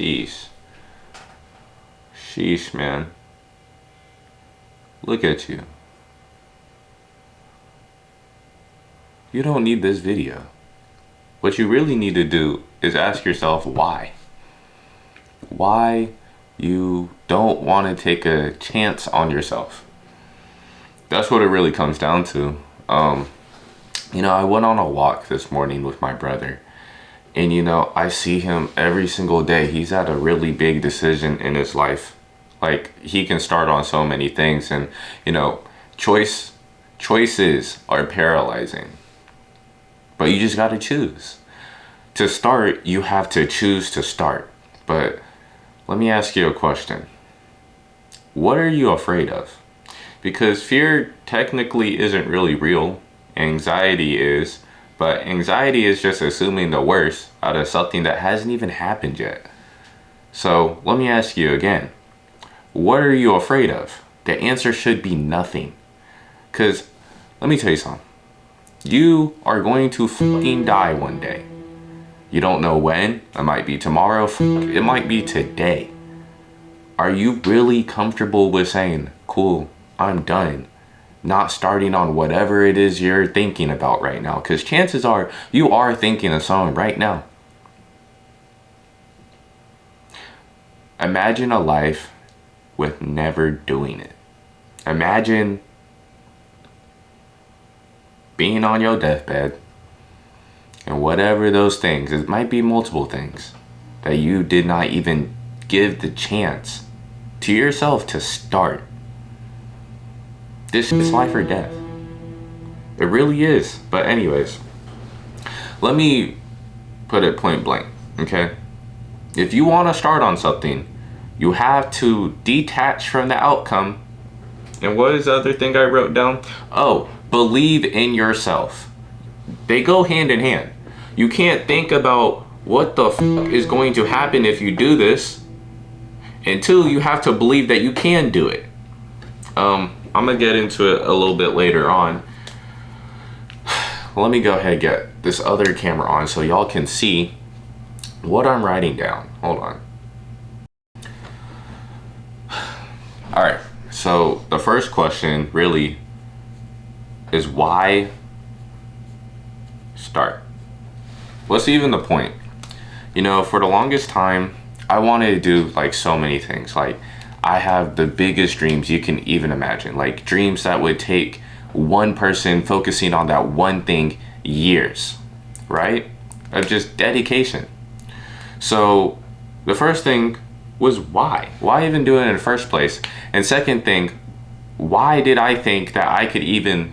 Sheesh. Sheesh, man. Look at you. You don't need this video. What you really need to do is ask yourself why. Why you don't want to take a chance on yourself. That's what it really comes down to. I went on a walk this morning with my brother. And I see him every single day. He's at a really big decision in his life. Like, he can start on so many things. And, choices are paralyzing. But you just got to choose. To start, you have to choose to start. But let me ask you a question. What are you afraid of? Because fear technically isn't really real. Anxiety is. But anxiety is just assuming the worst out of something that hasn't even happened yet. So let me ask you again. What are you afraid of? The answer should be nothing. Because let me tell you something. You are going to fucking die one day. You don't know when. It might be tomorrow. It might be today. Are you really comfortable with saying, cool, I'm done? Not starting on whatever it is you're thinking about right now. Because chances are you are thinking of something right now. Imagine a life with never doing it. Imagine being on your deathbed and whatever those things, it might be multiple things that you did not even give the chance to yourself to start. This is life or death. It really is. But anyways, let me put it point blank, okay? If you want to start on something, you have to detach from the outcome. And what is the other thing I wrote down? Oh, believe in yourself. They go hand in hand. You can't think about what the fuck is going to happen if you do this until you have to believe that you can do it. I'm gonna get into it a little bit later on. Let me go ahead and get this other camera on so y'all can see what I'm writing down. Hold on. All right, so the first question really is why start? What's even the point? For the longest time, I wanted to do like so many things. Like, I have the biggest dreams you can even imagine. Like, dreams that would take one person focusing on that one thing years, right? Of just dedication. So the first thing was why? Why even do it in the first place? And second thing, why did I think that I could even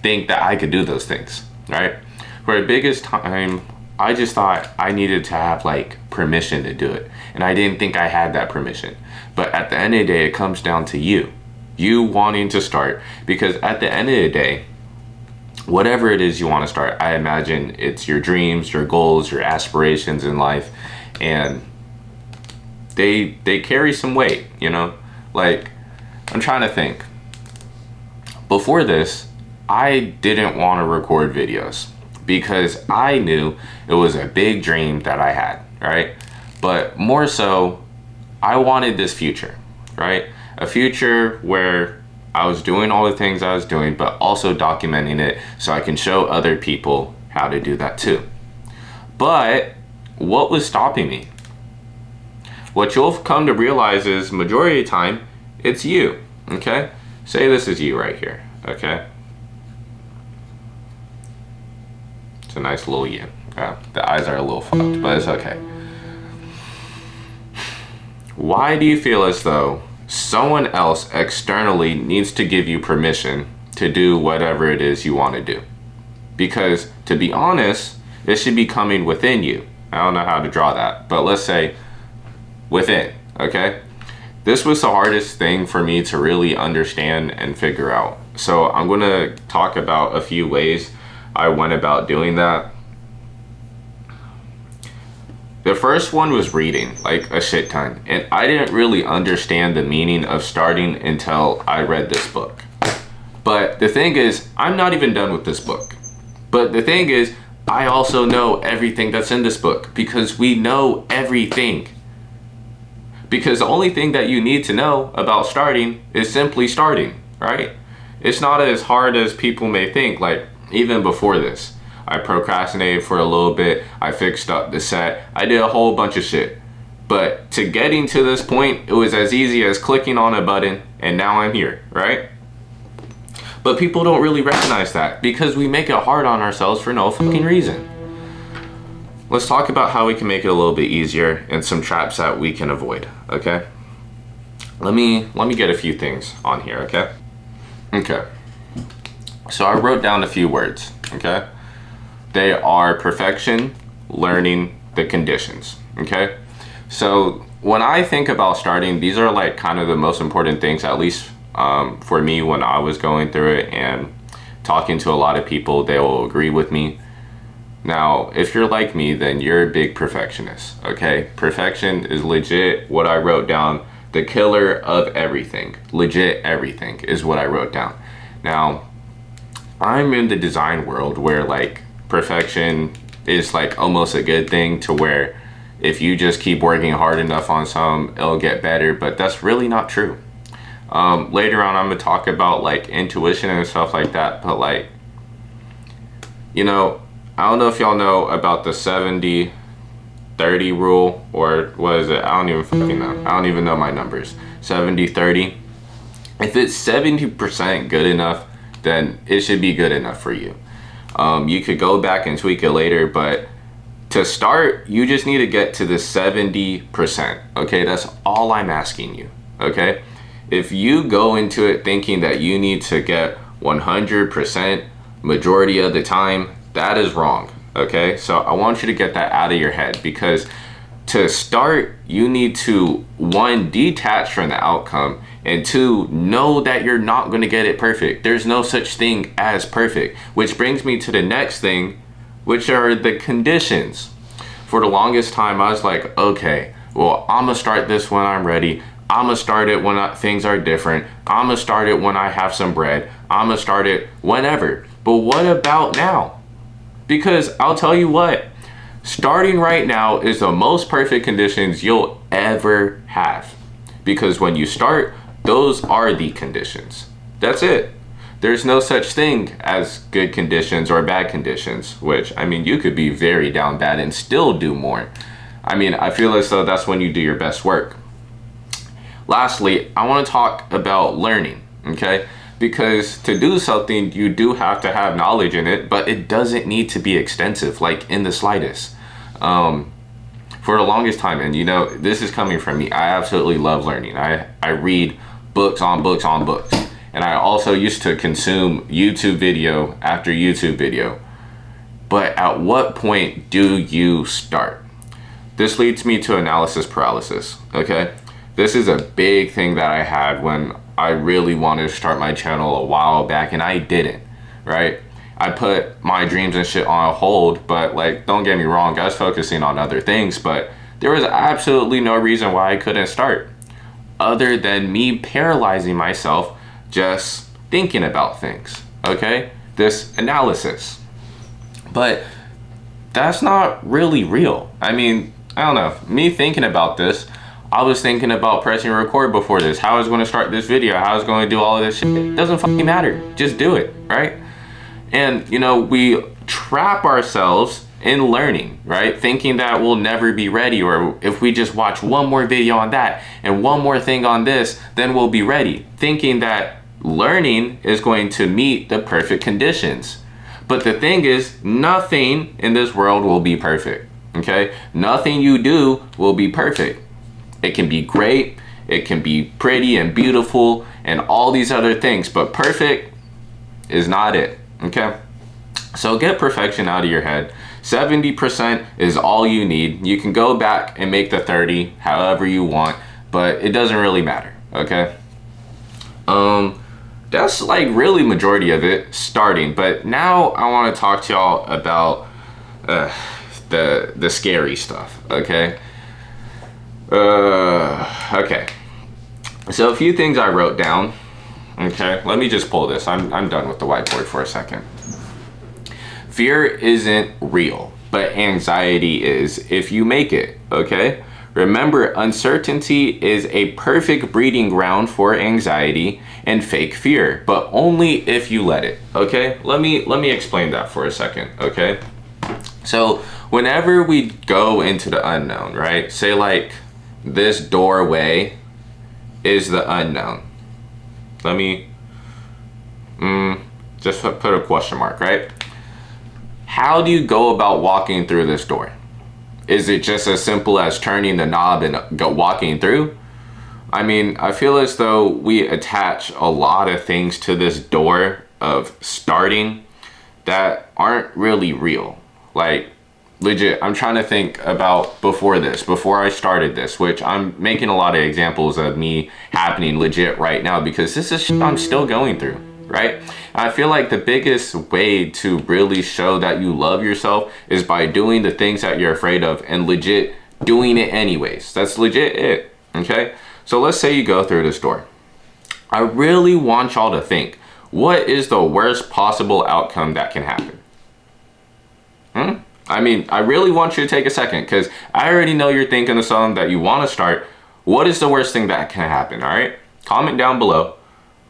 think that I could do those things, right? For the biggest time, I just thought I needed to have like permission to do it. And I didn't think I had that permission. But at the end of the day, it comes down to you wanting to start. Because at the end of the day, whatever it is you want to start, I imagine it's your dreams, your goals, your aspirations in life. And they carry some weight, Like, I'm trying to think. Before this, I didn't want to record videos because I knew it was a big dream that I had, right? But more so, I wanted this future, right? A future where I was doing all the things I was doing, but also documenting it so I can show other people how to do that too. But what was stopping me? What you'll come to realize is majority of the time, it's you, okay? Say this is you right here, okay? It's a nice little you. The eyes are a little fucked, but it's okay. Why do you feel as though someone else externally needs to give you permission to do whatever it is you want to do? Because, to be honest, it should be coming within you. I don't know how to draw that, but let's say within, okay? This was the hardest thing for me to really understand and figure out. So I'm going to talk about a few ways I went about doing that. The first one was reading, like a shit ton. And I didn't really understand the meaning of starting until I read this book. But the thing is, I'm not even done with this book. But the thing is, I also know everything that's in this book because we know everything. Because the only thing that you need to know about starting is simply starting, right? It's not as hard as people may think. Like, even before this, I procrastinated for a little bit. I fixed up the set. I did a whole bunch of shit. But to getting to this point, it was as easy as clicking on a button, and now I'm here, right? But people don't really recognize that because we make it hard on ourselves for no fucking reason. Let's talk about how we can make it a little bit easier and some traps that we can avoid, okay? Let me get a few things on here, okay? Okay. So I wrote down a few words, okay? They are perfection, learning, the conditions, okay? So when I think about starting, these are like kind of the most important things, at least for me when I was going through it and talking to a lot of people, they will agree with me. Now, if you're like me, then you're a big perfectionist, okay? Perfection is legit what I wrote down. The killer of everything. Legit everything is what I wrote down. Now, I'm in the design world where like perfection is like almost a good thing, to where if you just keep working hard enough on some, it'll get better, but that's really not true. Later on, I'm gonna talk about like intuition and stuff like that, but like, you know, I don't know if y'all know about the 70-30 rule, or what is it? I don't even fucking know. I don't even know my numbers. 70-30. If it's 70% good enough, then it should be good enough for you. You could go back and tweak it later, but to start, you just need to get to the 70%, okay? That's all I'm asking you, okay? If you go into it thinking that you need to get 100% majority of the time, that is wrong, okay? So I want you to get that out of your head, because to start, you need to, one, detach from the outcome, and two, know that you're not gonna get it perfect. There's no such thing as perfect, which brings me to the next thing, which are the conditions. For the longest time, I was like, okay, well, I'm gonna start this when I'm ready. I'm gonna start it when things are different. I'm gonna start it when I have some bread. I'm gonna start it whenever. But what about now? Because I'll tell you what, starting right now is the most perfect conditions you'll ever have. Because when you start, those are the conditions. That's it. There's no such thing as good conditions or bad conditions, which, I mean, you could be very down bad and still do more. I mean, I feel as though that's when you do your best work. Lastly, I want to talk about learning, okay? Because to do something, you do have to have knowledge in it, but it doesn't need to be extensive, like in the slightest. For the longest time, and you know, this is coming from me, I absolutely love learning. I read books on books on books. And I also used to consume YouTube video after YouTube video. But at what point do you start? This leads me to analysis paralysis, okay? This is a big thing that I had when I really wanted to start my channel a while back, and I didn't, right? I put my dreams and shit on hold, but like, don't get me wrong, I was focusing on other things, but there was absolutely no reason why I couldn't start, other than me paralyzing myself just thinking about things, okay? This analysis. But that's not really real. I mean, I don't know, me thinking about this, I was thinking about pressing record before this, how I was going to start this video, how I was going to do all of this shit. It doesn't fucking matter. Just do it, right? And, you know, we trap ourselves in learning, right? Thinking that we'll never be ready, or if we just watch one more video on that and one more thing on this, then we'll be ready. Thinking that learning is going to meet the perfect conditions. But the thing is, nothing in this world will be perfect, okay? Nothing you do will be perfect. It can be great, it can be pretty and beautiful and all these other things, but perfect is not it, okay? So get perfection out of your head. 70% is all you need. You can go back and make the 30 however you want, but it doesn't really matter, okay? That's like really majority of it starting, but now I want to talk to y'all about the scary stuff, okay? Okay, so a few things I wrote down. Okay, let me just pull this. I'm done with the whiteboard for a second. Fear isn't real, but anxiety is if you make it, okay? Remember, uncertainty is a perfect breeding ground for anxiety and fake fear, but only if you let it. Okay, let me explain that for a second. Okay, so whenever we go into the unknown, right, say like this doorway is the unknown. Let me just put a question mark, right? How do you go about walking through this door? Is it just as simple as turning the knob and walking through? I mean, I feel as though we attach a lot of things to this door of starting that aren't really real. Like, legit, I'm trying to think about before I started this, which I'm making a lot of examples of me happening legit right now because this is shit I'm still going through, right? I feel like the biggest way to really show that you love yourself is by doing the things that you're afraid of and legit doing it anyways. That's legit it, okay? So let's say you go through this door. I really want y'all to think, what is the worst possible outcome that can happen? I mean, I really want you to take a second because I already know you're thinking of something that you want to start. What is the worst thing that can happen, all right? Comment down below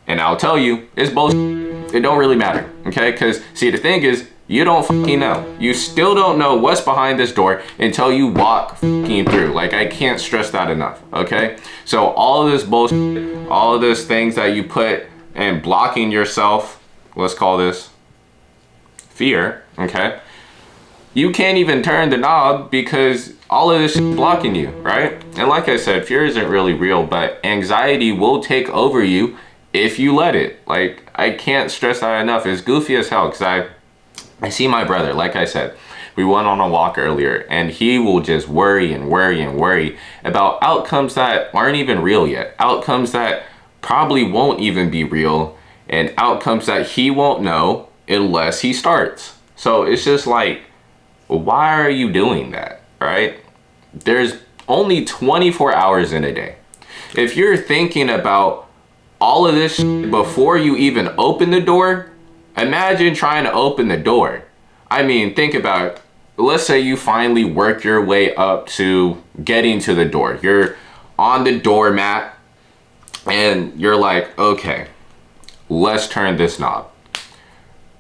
and I'll tell you, it's bullshit. It don't really matter, okay? Because, see, the thing is, you don't fucking know. You still don't know what's behind this door until you walk fucking through. Like, I can't stress that enough, okay? So all of this bullshit, all of those things that you put and blocking yourself, let's call this fear, okay? You can't even turn the knob because all of this is blocking you, right? And like I said, fear isn't really real, but anxiety will take over you if you let it. Like, I can't stress that enough. It's goofy as hell because I see my brother, like I said, we went on a walk earlier and he will just worry and worry and worry about outcomes that aren't even real yet. Outcomes that probably won't even be real and outcomes that he won't know unless he starts. So it's just like, why are you doing that, right? There's only 24 hours in a day. If you're thinking about all of this before you even open the door, imagine trying to open the door. I mean, think about it. Let's say you finally work your way up to getting to the door. You're on the doormat and you're like, okay, let's turn this knob.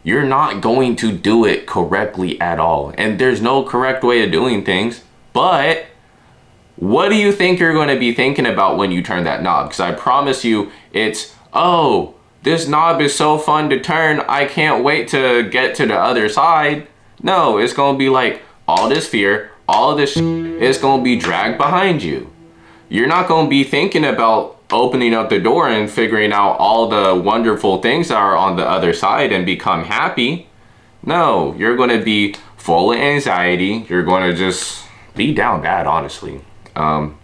You're not going to do it correctly at all. And there's no correct way of doing things. But what do you think you're going to be thinking about when you turn that knob? Because I promise you, it's, oh, this knob is so fun to turn. I can't wait to get to the other side. No, it's going to be like all this fear, all of this is going to be dragged behind you. You're not going to be thinking about opening up the door and figuring out all the wonderful things that are on the other side and become happy. No, you're going to be full of anxiety. You're going to just be down bad, honestly. And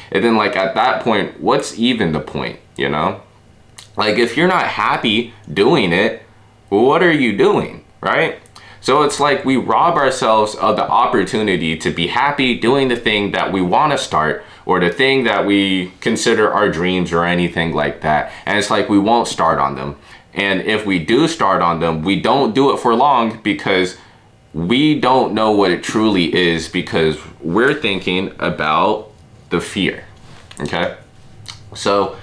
then like at that point, what's even the point, you know? Like if you're not happy doing it, what are you doing, right? So it's like we rob ourselves of the opportunity to be happy doing the thing that we want to start or the thing that we consider our dreams or anything like that. And it's like we won't start on them. And if we do start on them, we don't do it for long because we don't know what it truly is because we're thinking about the fear, okay? So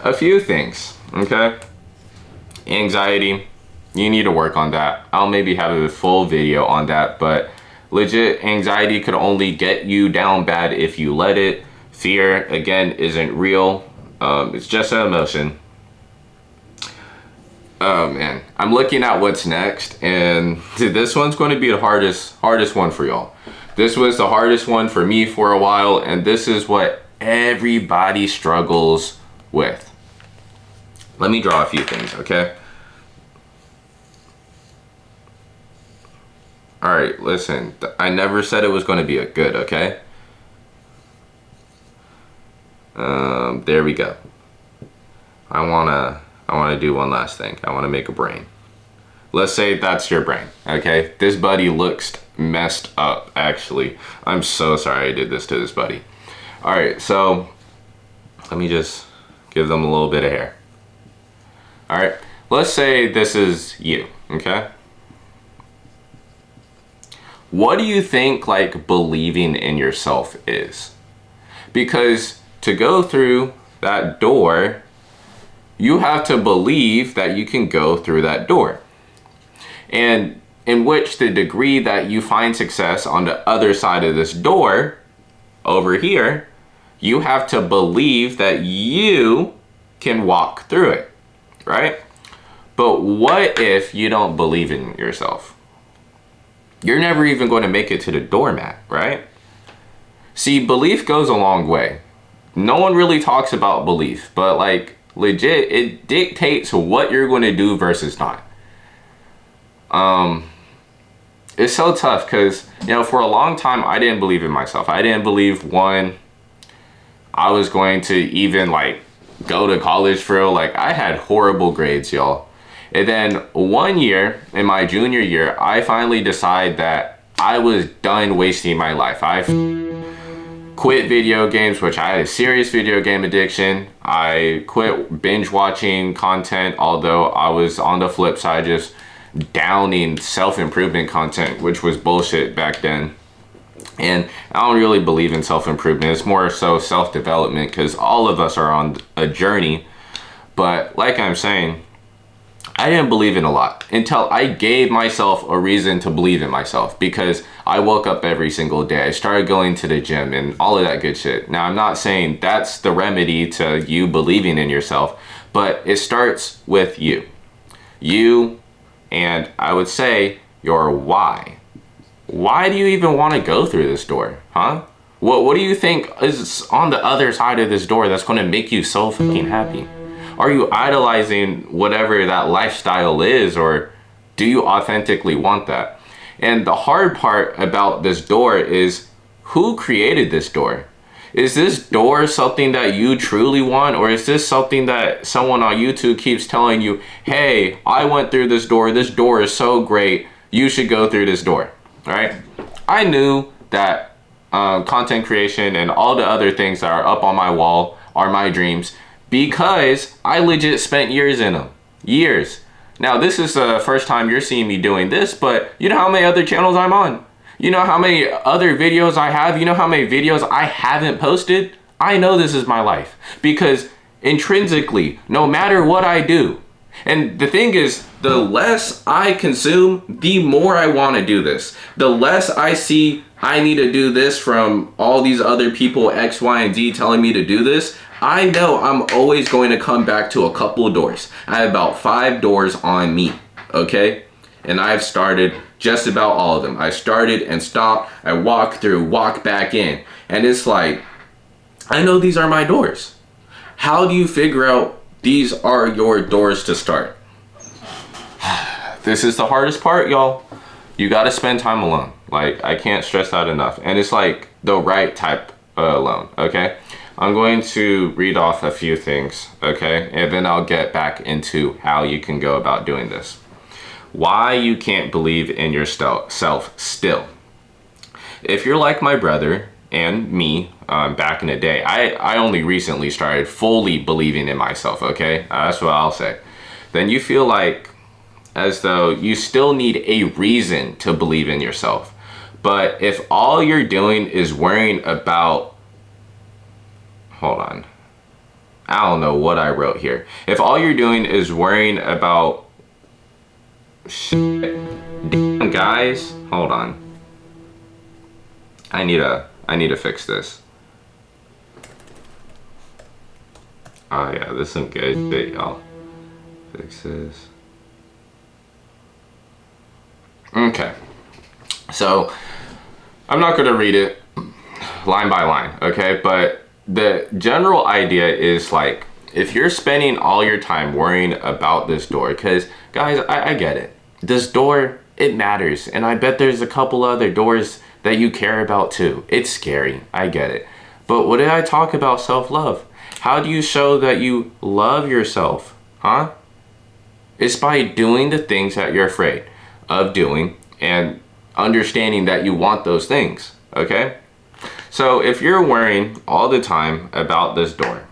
a few things, okay? Anxiety, you need to work on that. I'll maybe have a full video on that, but legit, anxiety could only get you down bad if you let it. Fear, again, isn't real. It's just an emotion. Oh man, I'm looking at what's next, and this one's going to be the hardest one for y'all. This was the hardest one for me for a while, and this is what everybody struggles with. Let me draw a few things, okay? All right, listen, I never said it was going to be a good, okay? There we go. I want to do one last thing. I want to make a brain. Let's say that's your brain, okay? This buddy looks messed up, actually. I'm so sorry I did this to this buddy. All right, so let me just give them a little bit of hair. All right, let's say this is you, okay? What do you think like believing in yourself is? Because to go through that door, you have to believe that you can go through that door. And in which the degree that you find success on the other side of this door over here, you have to believe that you can walk through it, right? But what if you don't believe in yourself? You're never even going to make it to the doormat, right? See, belief goes a long way. No one really talks about belief, but like legit, it dictates what you're going to do versus not. It's so tough because, you know, for a long time, I didn't believe in myself. I didn't believe, one, I was going to even like go to college for real. Like I had horrible grades, y'all. And then one year in my junior year, I finally decided that I was done wasting my life. I quit video games, which I had a serious video game addiction. I quit binge watching content, although I was on the flip side just downing self-improvement content, which was bullshit back then. And I don't really believe in self-improvement. It's more so self-development, because all of us are on a journey. But like I'm saying, I didn't believe in a lot until I gave myself a reason to believe in myself, because I woke up every single day. I started going to the gym and all of that good shit. Now, I'm not saying that's the remedy to you believing in yourself, but it starts with you. You, and I would say your why. Why do you even want to go through this door, huh? What do you think is on the other side of this door that's going to make you so fucking happy? Are you idolizing whatever that lifestyle is, or do you authentically want that? And the hard part about this door is, who created this door? Is this door something that you truly want, or is this something that someone on YouTube keeps telling you, hey, I went through this door is so great, you should go through this door, right? I knew that content creation and all the other things that are up on my wall are my dreams, because I legit spent years in them. Years. Now, this is the first time you're seeing me doing this, but you know how many other channels I'm on? You know how many other videos I have? You know how many videos I haven't posted? I know this is my life, because intrinsically, no matter what I do, and the thing is, the less I consume, the more I want to do this. The less I see I need to do this from all these other people, X, Y, and Z telling me to do this, I know I'm always going to come back to a couple of doors. I have about 5 doors on me, okay? And I've started just about all of them. I started and stopped, I walked through, walked back in. And it's like, I know these are my doors. How do you figure out these are your doors to start? This is the hardest part, y'all. You gotta spend time alone. Like, I can't stress that enough. And it's like the right type alone, okay? I'm going to read off a few things, okay? And then I'll get back into how you can go about doing this. Why you can't believe in yourself still. If you're like my brother and me back in the day, I only recently started fully believing in myself, okay? That's what I'll say. Then you feel like as though you still need a reason to believe in yourself. But if all you're doing is worrying about, hold on, I don't know what I wrote here. If all you're doing is worrying about shit, damn guys, hold on. I need to fix this. Oh yeah, this is some good shit, y'all. Fix this. Okay. So, I'm not gonna read it line by line, okay? But the general idea is like, if you're spending all your time worrying about this door, because guys, I get it. This door, it matters. And I bet there's a couple other doors that you care about too. It's scary, I get it. But what did I talk about self-love? How do you show that you love yourself, huh? It's by doing the things that you're afraid of doing and understanding that you want those things, okay? So if you're worrying all the time about this door,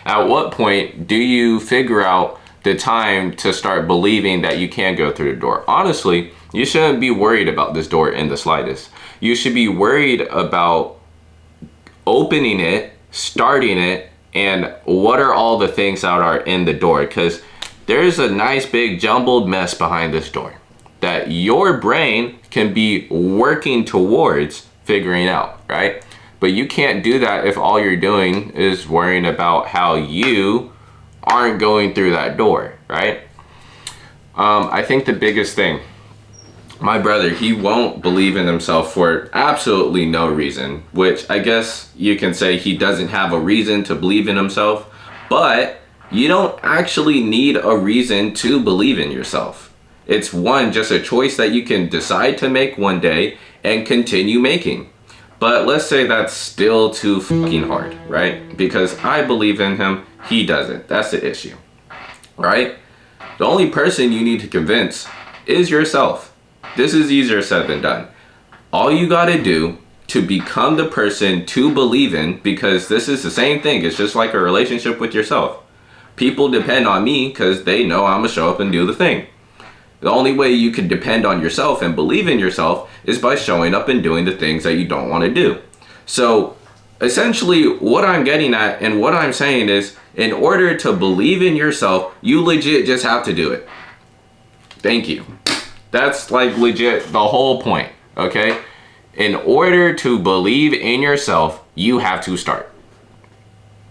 at what point do you figure out the time to start believing that you can go through the door. Honestly, you shouldn't be worried about this door in the slightest. You should be worried about opening it, starting it, and what are all the things that are in the door, because there's a nice big jumbled mess behind this door that your brain can be working towards figuring out, right? But you can't do that if all you're doing is worrying about how you aren't going through that door, right? I think the biggest thing, my brother, he won't believe in himself for absolutely no reason, which I guess you can say he doesn't have a reason to believe in himself, but you don't actually need a reason to believe in yourself. It's just a choice that you can decide to make one day and continue making. But let's say that's still too fucking hard, right? Because I believe in him, he doesn't. That's the issue, right? The only person you need to convince is yourself. This is easier said than done. All you gotta do to become the person to believe in, because this is the same thing, it's just like a relationship with yourself. People depend on me because they know I'm gonna show up and do the thing. The only way you can depend on yourself and believe in yourself is by showing up and doing the things that you don't want to do. So essentially what I'm getting at and what I'm saying is, in order to believe in yourself, you legit just have to do it. Thank you. That's like legit the whole point, okay? In order to believe in yourself, you have to start.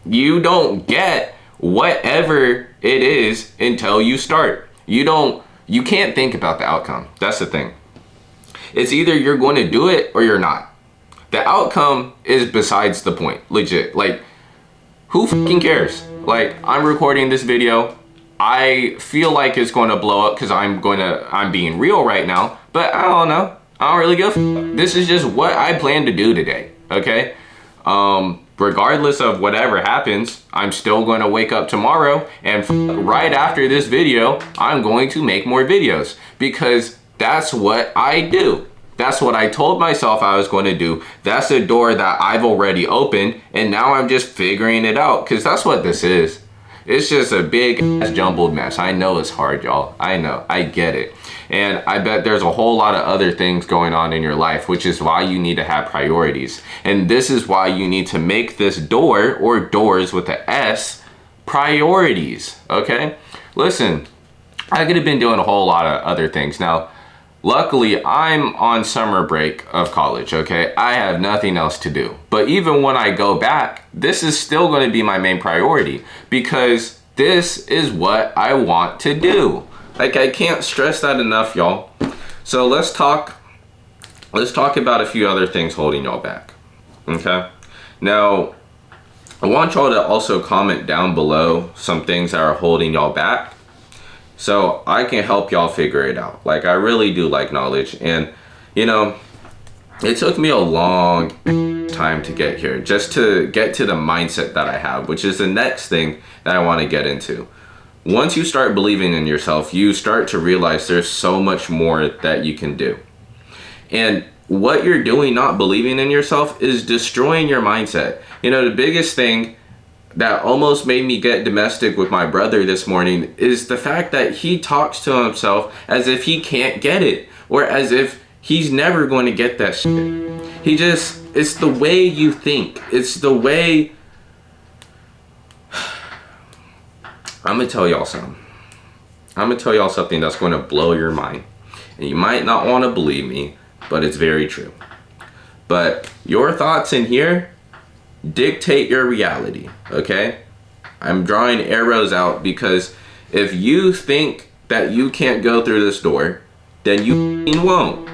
You don't get whatever it is until you start. You can't think about the outcome. That's the thing. It's either you're going to do it or you're not. The outcome is besides the point, legit. Like, who fucking cares? Like, I'm recording this video. I feel like it's going to blow up because I'm being real right now, but I don't know. I don't really give a fuck. This is just what I plan to do today, okay? Regardless of whatever happens, I'm still going to wake up tomorrow and right after this video, I'm going to make more videos because that's what I do. That's what I told myself I was going to do. That's a door that I've already opened and now I'm just figuring it out because that's what this is. It's just a big ass jumbled mess. I know it's hard, y'all. I know, I get it. And I bet there's a whole lot of other things going on in your life, which is why you need to have priorities. And this is why you need to make this door, or doors with the S, priorities, okay? Listen, I could have been doing a whole lot of other things. Now, luckily, I'm on summer break of college, okay? I have nothing else to do. But even when I go back, this is still going to be my main priority because this is what I want to do. Like, I can't stress that enough, y'all. So let's talk about a few other things holding y'all back, okay? Now, I want y'all to also comment down below some things that are holding y'all back so I can help y'all figure it out. Like, I really do like knowledge, and you know, it took me a long time to get here, just to get to the mindset that I have, which is the next thing that I want to get into. Once you start believing in yourself, you start to realize there's so much more that you can do. And what you're doing not believing in yourself is destroying your mindset. You know, the biggest thing that almost made me get domestic with my brother this morning is the fact that he talks to himself as if he can't get it, or as if he's never going to get that shit. It's the way you think. It's the way... I'm gonna tell y'all something. I'm gonna tell y'all something that's gonna blow your mind. And you might not want to believe me, but it's very true. But your thoughts in here dictate your reality, okay? I'm drawing arrows out because if you think that you can't go through this door, then you won't,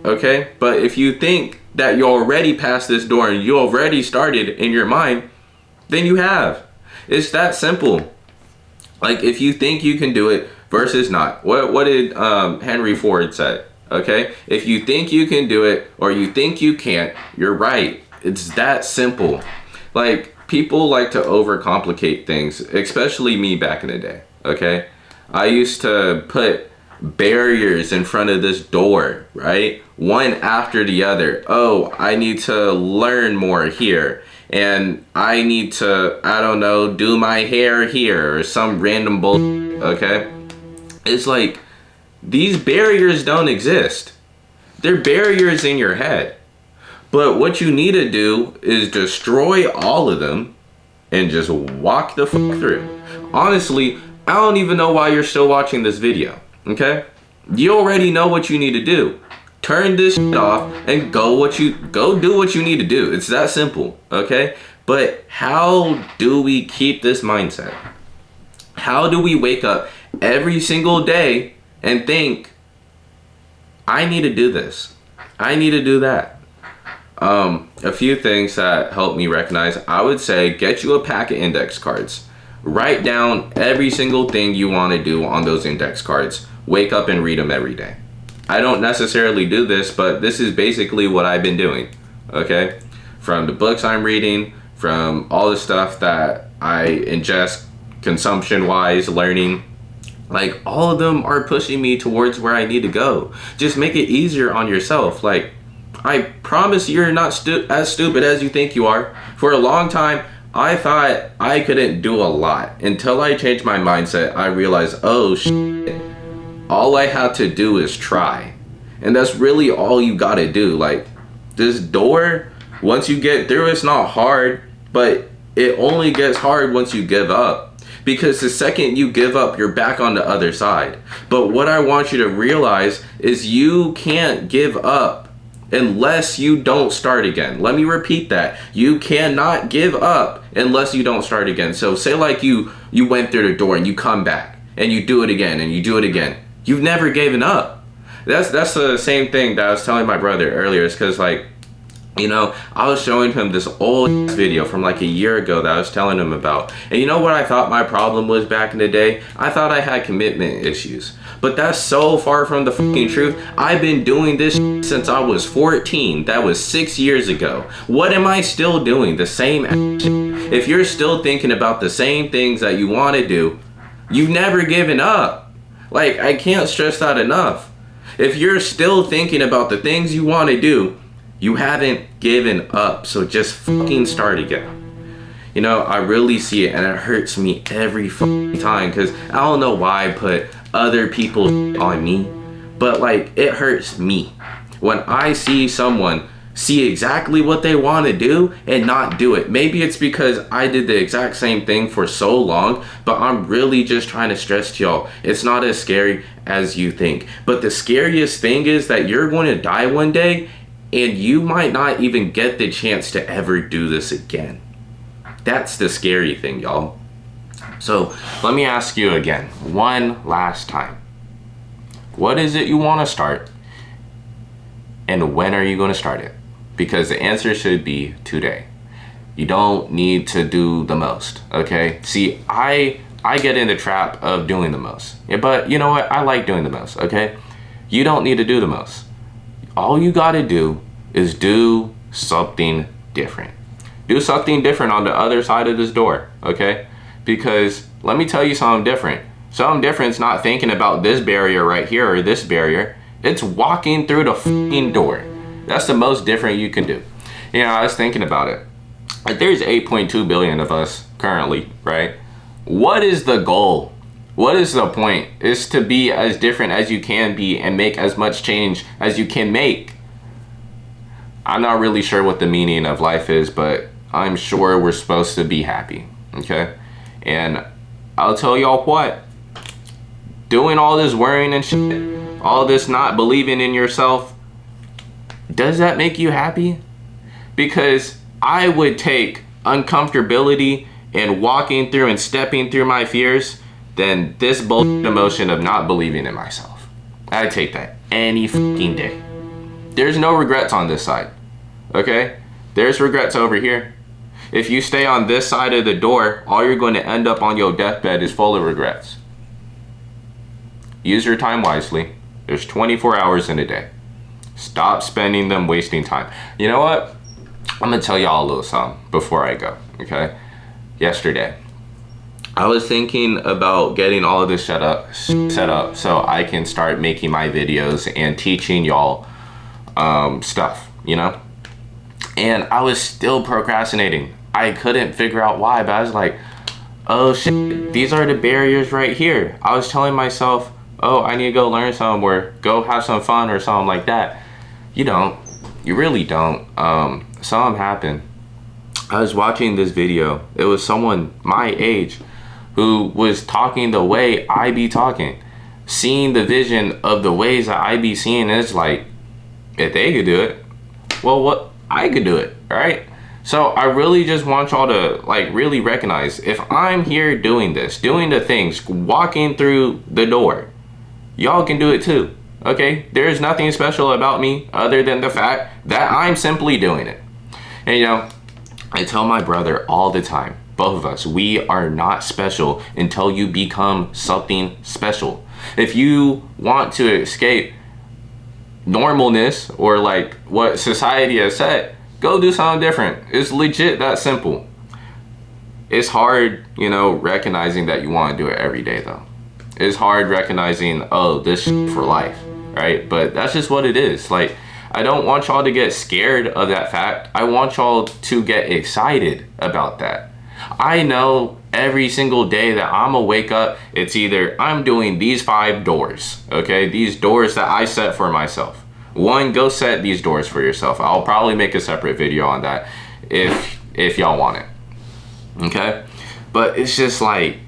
okay? But if you think that you already passed this door and you already started in your mind, then you have. It's that simple. Like, if you think you can do it versus not. What did Henry Ford say? Okay? If you think you can do it or you think you can't, you're right. It's that simple. Like, people like to overcomplicate things, especially me back in the day, okay? I used to put barriers in front of this door, right? One after the other. Oh, I need to learn more here. And I need to, I don't know, do my hair here or some random bull. okay? It's like, these barriers don't exist. They're barriers in your head. But what you need to do is destroy all of them and just walk the fuck through. Honestly, I don't even know why you're still watching this video, okay? You already know what you need to do. Turn this shit off and go do what you need to do. It's that simple, okay? But how do we keep this mindset? How do we wake up every single day and think, I need to do this, I need to do that? A few things that help me recognize, I would say, get you a pack of index cards. Write down every single thing you want to do on those index cards. Wake up and read them every day. I don't necessarily do this, but this is basically what I've been doing, okay? From the books I'm reading, from all the stuff that I ingest consumption-wise, learning, like, all of them are pushing me towards where I need to go. Just make it easier on yourself. Like, I promise you're not as stupid as you think you are. For a long time, I thought I couldn't do a lot. Until I changed my mindset, I realized, oh shit, all I have to do is try. And that's really all you gotta do. Like, this door, once you get through, it's not hard, but it only gets hard once you give up. Because the second you give up, you're back on the other side. But what I want you to realize is you can't give up unless you don't start again. Let me repeat that. You cannot give up unless you don't start again. So say like you went through the door and you come back and you do it again and you do it again. You've never given up. That's the same thing that I was telling my brother earlier. It's because, like, you know, I was showing him this old video from like a year ago that I was telling him about. And you know what I thought my problem was back in the day? I thought I had commitment issues. But that's so far from the fucking truth. I've been doing this since I was 14. That was 6 years ago. What am I still doing? The same shit. If you're still thinking about the same things that you want to do, you've never given up. Like, I can't stress that enough. If you're still thinking about the things you want to do, you haven't given up. So just fucking start again. You know, I really see it, and it hurts me every fucking time, because I don't know why I put other people on me, but like, it hurts me when I see someone see exactly what they want to do and not do it. Maybe it's because I did the exact same thing for so long, but I'm really just trying to stress to y'all, it's not as scary as you think. But the scariest thing is that you're going to die one day and you might not even get the chance to ever do this again. That's the scary thing, y'all. So let me ask you again, one last time. What is it you want to start? And when are you going to start it? Because the answer should be today. You don't need to do the most, okay? See, I get in the trap of doing the most. Yeah, but you know what? I like doing the most, okay? You don't need to do the most. All you got to do is do something different. Do something different on the other side of this door, okay? Because let me tell you something different. Something different is not thinking about this barrier right here or this barrier. It's walking through the fucking door. That's the most different you can do. You know, I was thinking about it. Like, there's 8.2 billion of us currently, right? What is the goal? What is the point? Is to be as different as you can be and make as much change as you can make. I'm not really sure what the meaning of life is, but I'm sure we're supposed to be happy, okay? And I'll tell y'all what, doing all this worrying and shit, all this not believing in yourself, does that make you happy? Because I would take uncomfortability and walking through and stepping through my fears than this bullshit emotion of not believing in myself. I'd take that any fucking day. There's no regrets on this side, okay? There's regrets over here. If you stay on this side of the door, all you're going to end up on your deathbed is full of regrets. Use your time wisely. There's 24 hours in a day. Stop spending them wasting time. You know what? I'm going to tell y'all a little something before I go, okay? Yesterday, I was thinking about getting all of this set up so I can start making my videos and teaching y'all stuff, you know? And I was still procrastinating. I couldn't figure out why, but I was like, oh shit, these are the barriers right here. I was telling myself, oh, I need to go learn something or go have some fun or something like that. You don't. You really don't. Something happened. I was watching this video. It was someone my age who was talking the way I be talking, seeing the vision of the ways that I be seeing. And it's like, if they could do it, well, what I could do it, right? So I really just want y'all to like really recognize, if I'm here doing this, doing the things, walking through the door, y'all can do it too. Okay, there's nothing special about me other than the fact that I'm simply doing it. And you know, I tell my brother all the time, both of us, we are not special until you become something special. If you want to escape normalness or like what society has said, go do something different. It's legit that simple. It's hard, you know, recognizing that you want to do it every day though. It's hard recognizing, oh, this for life, right? But that's just what it is. Like, I don't want y'all to get scared of that fact. I want y'all to get excited about that. I know every single day that I'm gonna wake up, it's either I'm doing these 5 doors, okay? These doors that I set for myself. One, go set these doors for yourself. I'll probably make a separate video on that if y'all want it, okay? But it's just like,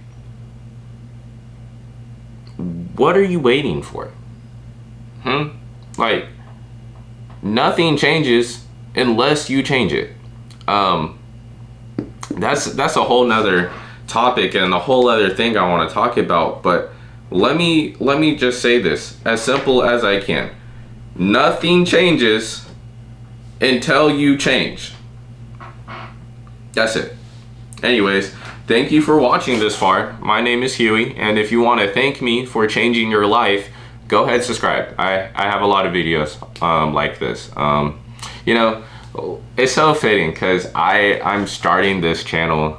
what are you waiting for? Like, nothing changes unless you change it. That's a whole nother topic and a whole other thing I want to talk about, but let me just say this as simple as I can. Nothing changes until you change. That's it. Anyways, thank you for watching this far. My name is Huey, and if you want to thank me for changing your life, go ahead, subscribe. I have a lot of videos like this. You know, it's so fitting because I'm starting this channel.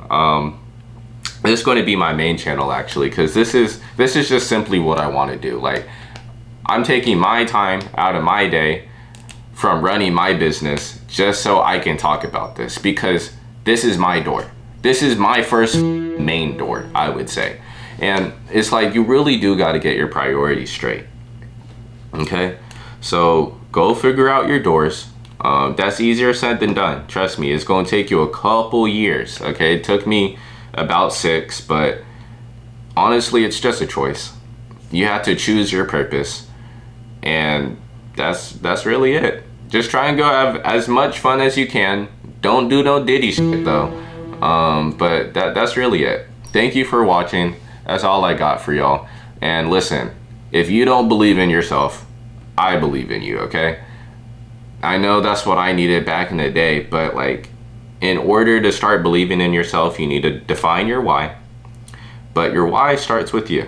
This is going to be my main channel actually, because this is just simply what I want to do. Like, I'm taking my time out of my day from running my business just so I can talk about this, because this is my door. This is my first main door, I would say. And it's like, you really do got to get your priorities straight. Okay, so go figure out your doors. That's easier said than done. Trust me, it's going to take you a couple years. Okay, it took me about 6, but honestly, it's just a choice. You have to choose your purpose, and that's really it. Just try and go have as much fun as you can. Don't do no Diddy shit though. But that's really it. Thank you for watching. That's all I got for y'all. And listen, if you don't believe in yourself, I believe in you, okay? I know that's what I needed back in the day, but like, in order to start believing in yourself, you need to define your why. But your why starts with you,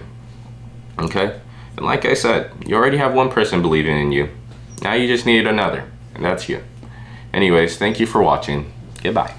okay? And like I said, you already have one person believing in you. Now you just need another, and that's you. Anyways, thank you for watching. Goodbye.